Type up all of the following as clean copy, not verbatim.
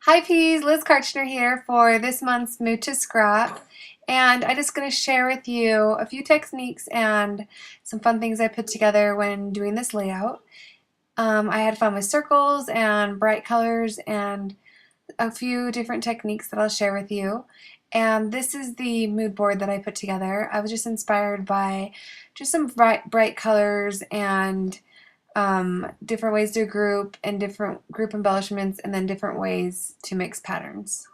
Hi Peas, Liz Kartchner here for this month's Mood to Scrap, and I'm just going to share with you a few techniques and some fun things I put together when doing this layout. I had fun with circles and bright colors and a few different techniques that I'll share with you. And this is the mood board that I put together. I was just inspired by just some bright colors and different ways to group and different group embellishments, and then different ways to mix patterns.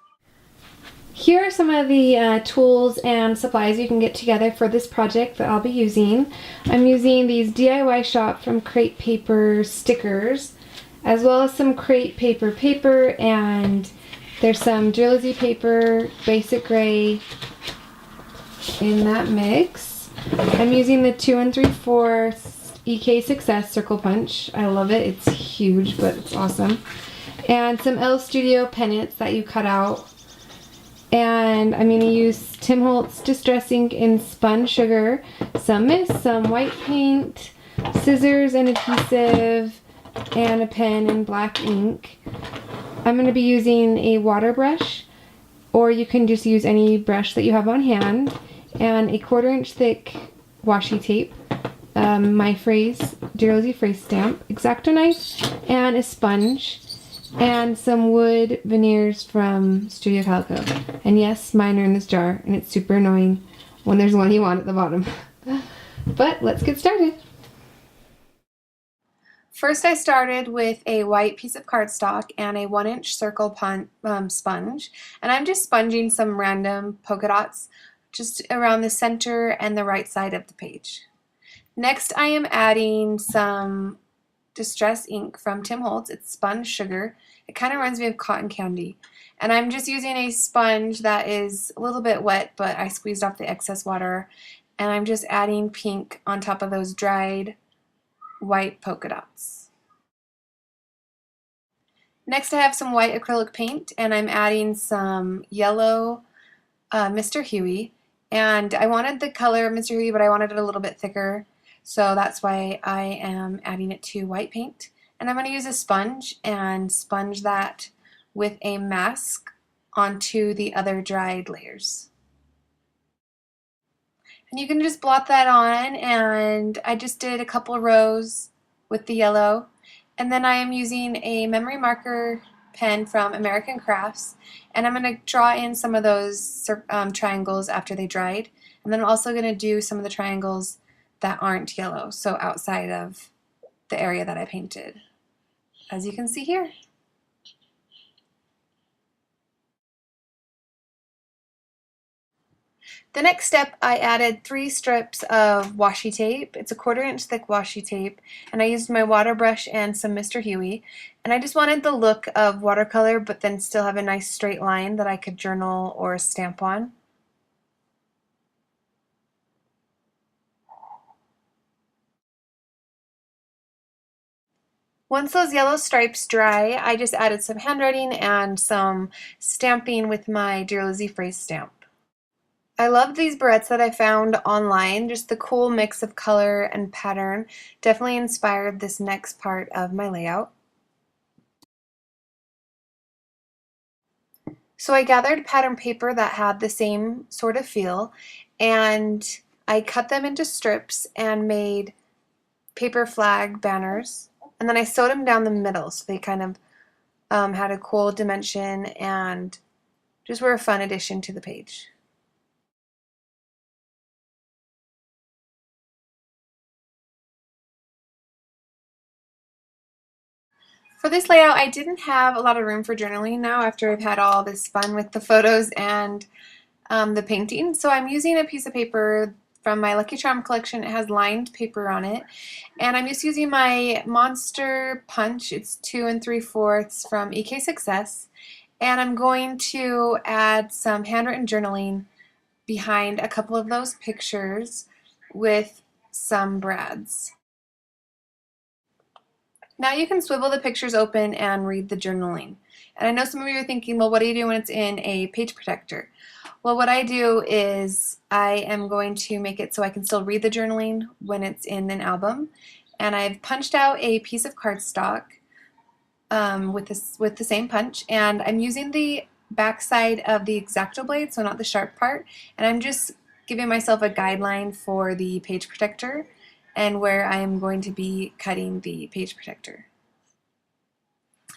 Here are some of the tools and supplies you can get together for this project that I'll be using. I'm using these DIY shop from Crate Paper stickers, as well as some Crate paper, and there's some Jersey paper, basic gray in that mix. I'm using the 2 3/4 EK Success Circle Punch. I love it. It's huge, but it's awesome. And some L Studio pennants that you cut out. And I'm going to use Tim Holtz Distress Ink in Spun Sugar, some mist, some white paint, scissors and adhesive, and a pen and black ink. I'm going to be using a water brush, or you can just use any brush that you have on hand, and a 1/4 inch thick washi tape, my Dearly phrase stamp, X-Acto knife, and a sponge, and some wood veneers from Studio Calico. And yes, mine are in this jar, and it's super annoying when there's one you want at the bottom. But let's get started. First, I started with a white piece of cardstock and a 1-inch circle sponge, and I'm just sponging some random polka dots just around the center and the right side of the page. Next, I am adding some Distress ink from Tim Holtz. It's Spun Sugar. It kind of reminds me of cotton candy. And I'm just using a sponge that is a little bit wet, but I squeezed off the excess water. And I'm just adding pink on top of those dried white polka dots. Next, I have some white acrylic paint, and I'm adding some yellow Mr. Huey. And I wanted the color of Mr. Huey, but I wanted it a little bit thicker. So that's why I am adding it to white paint. And I'm going to use a sponge and sponge that with a mask onto the other dried layers. And you can just blot that on, and I just did a couple rows with the yellow. And then I am using a memory marker pen from American Crafts, and I'm going to draw in some of those triangles after they dried. And then I'm also going to do some of the triangles that aren't yellow, so outside of the area that I painted, as you can see here. The next step, I added 3 strips of washi tape. It's a 1/4 inch thick washi tape, and I used my water brush and some Mr. Huey, and I just wanted the look of watercolor but then still have a nice straight line that I could journal or stamp on. Once those yellow stripes dry, I just added some handwriting and some stamping with my Dearly phrase stamp. I love these barrettes that I found online. Just the cool mix of color and pattern definitely inspired this next part of my layout. So I gathered pattern paper that had the same sort of feel, and I cut them into strips and made paper flag banners, and then I sewed them down the middle so they kind of had a cool dimension and just were a fun addition to the page. For this layout, I didn't have a lot of room for journaling now after I've had all this fun with the photos and the painting. So I'm using a piece of paper from my Lucky Charm collection. It has lined paper on it. And I'm just using my Monster Punch. It's 2 3/4 from EK Success. And I'm going to add some handwritten journaling behind a couple of those pictures with some brads. Now you can swivel the pictures open and read the journaling. And I know some of you are thinking, well, what do you do when it's in a page protector? Well, what I do is I am going to make it so I can still read the journaling when it's in an album. And I've punched out a piece of cardstock with the same punch, and I'm using the back side of the X-Acto blade, so not the sharp part, and I'm just giving myself a guideline for the page protector and where I am going to be cutting the page protector.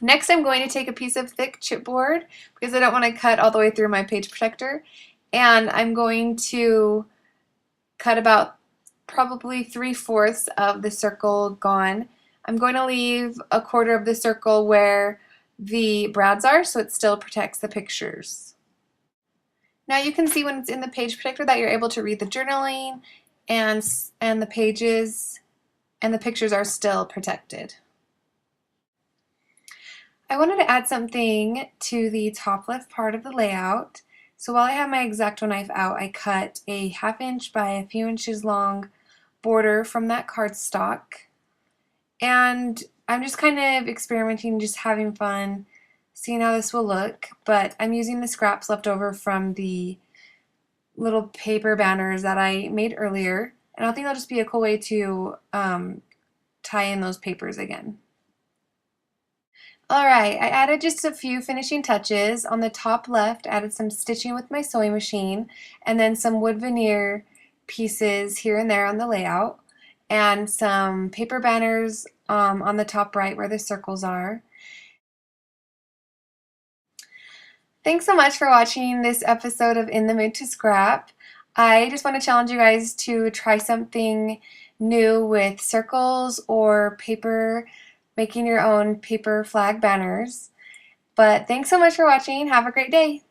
Next, I'm going to take a piece of thick chipboard because I don't want to cut all the way through my page protector, and I'm going to cut about probably 3/4 of the circle gone. I'm going to leave a quarter of the circle where the brads are so it still protects the pictures. Now you can see when it's in the page protector that you're able to read the journaling and the pages, and the pictures are still protected. I wanted to add something to the top left part of the layout. So while I have my X-Acto knife out, I cut a 1/2 inch by a few inches long border from that cardstock. And I'm just kind of experimenting, just having fun, seeing how this will look. But I'm using the scraps left over from the little paper banners that I made earlier. And I think that'll just be a cool way to tie in those papers again. Alright, I added just a few finishing touches. On the top left, I added some stitching with my sewing machine, and then some wood veneer pieces here and there on the layout, and some paper banners on the top right where the circles are. Thanks so much for watching this episode of In the Mood to Scrap. I just want to challenge you guys to try something new with circles or paper, making your own paper flag banners. But thanks so much for watching. Have a great day.